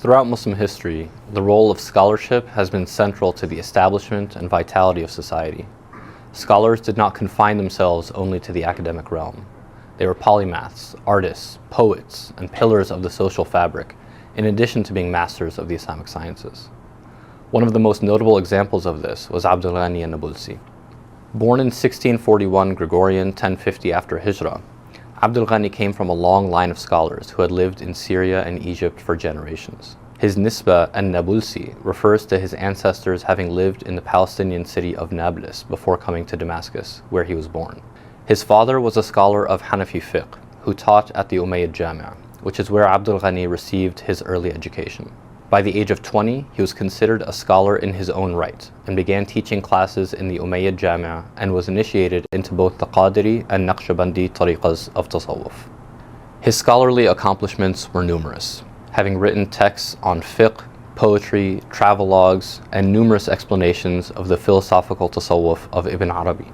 Throughout Muslim history, the role of scholarship has been central to the establishment and vitality of society. Scholars did not confine themselves only to the academic realm. They were polymaths, artists, poets, and pillars of the social fabric, in addition to being masters of the Islamic sciences. One of the most notable examples of this was al-Ghani al-Nabulsi. Born in 1641 Gregorian 1050 after Hijrah, al-Ghani came from a long line of scholars who had lived in Syria and Egypt for generations. His nisba, al-Nabulsi, refers to his ancestors having lived in the Palestinian city of Nablus before coming to Damascus, where he was born. His father was a scholar of Hanafi fiqh, who taught at the Umayyad Jami'ah, which is where Ghani received his early education. By the age of 20, he was considered a scholar in his own right and began teaching classes in the Umayyad Jami'ah and was initiated into both the Qadiri and Naqshbandi tariqas of Tasawwuf. His scholarly accomplishments were numerous, having written texts on fiqh, poetry, travelogues, and numerous explanations of the philosophical Tasawwuf of Ibn Arabi.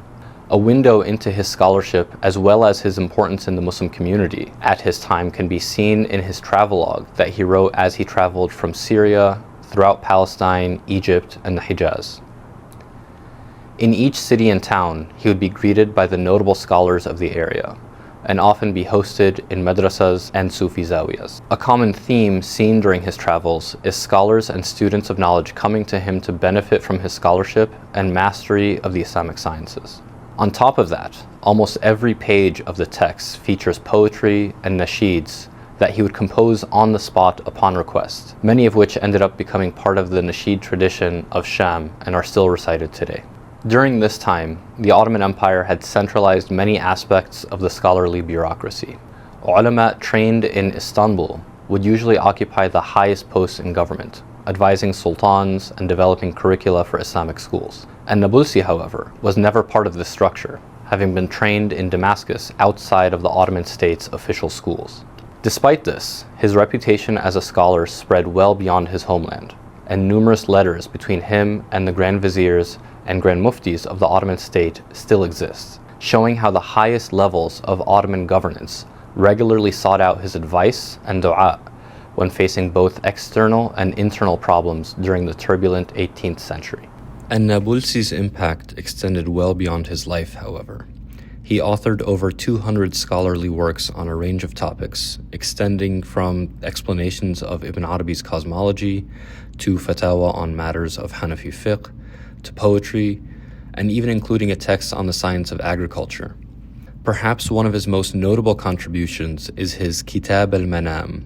A window into his scholarship as well as his importance in the Muslim community at his time can be seen in his travelogue that he wrote as he traveled from Syria, throughout Palestine, Egypt, and the Hijaz. In each city and town, he would be greeted by the notable scholars of the area, and often be hosted in madrasas and Sufi zawiyas. A common theme seen during his travels is scholars and students of knowledge coming to him to benefit from his scholarship and mastery of the Islamic sciences. On top of that, almost every page of the text features poetry and nasheeds that he would compose on the spot upon request, many of which ended up becoming part of the nasheed tradition of Sham and are still recited today. During this time, the Ottoman Empire had centralized many aspects of the scholarly bureaucracy. Ulama trained in Istanbul would usually occupy the highest posts in government, advising sultans and developing curricula for Islamic schools. And Nabulsi, however, was never part of this structure, having been trained in Damascus outside of the Ottoman state's official schools. Despite this, his reputation as a scholar spread well beyond his homeland, and numerous letters between him and the Grand Viziers and Grand Muftis of the Ottoman state still exist, showing how the highest levels of Ottoman governance regularly sought out his advice and dua when facing both external and internal problems during the turbulent 18th century. And Nabulsi's impact extended well beyond his life, however. He authored over 200 scholarly works on a range of topics, extending from explanations of Ibn Arabi's cosmology to fatwa on matters of Hanafi fiqh, to poetry, and even including a text on the science of agriculture. Perhaps one of his most notable contributions is his Kitab al-Manam,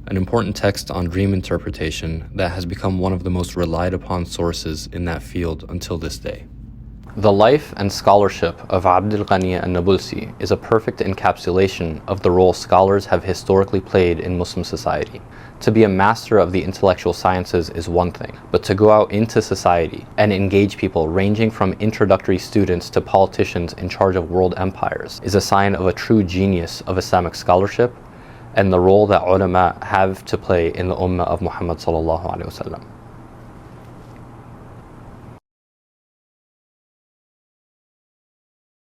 an important text on dream interpretation that has become one of the most relied upon sources in that field until this day. The life and scholarship of al-Ghani al-Nabulsi is a perfect encapsulation of the role scholars have historically played in Muslim society. To be a master of the intellectual sciences is one thing, but to go out into society and engage people ranging from introductory students to politicians in charge of world empires is a sign of a true genius of Islamic scholarship and the role that ulama have to play in the ummah of Muhammad sallallahu alaihi wasallam.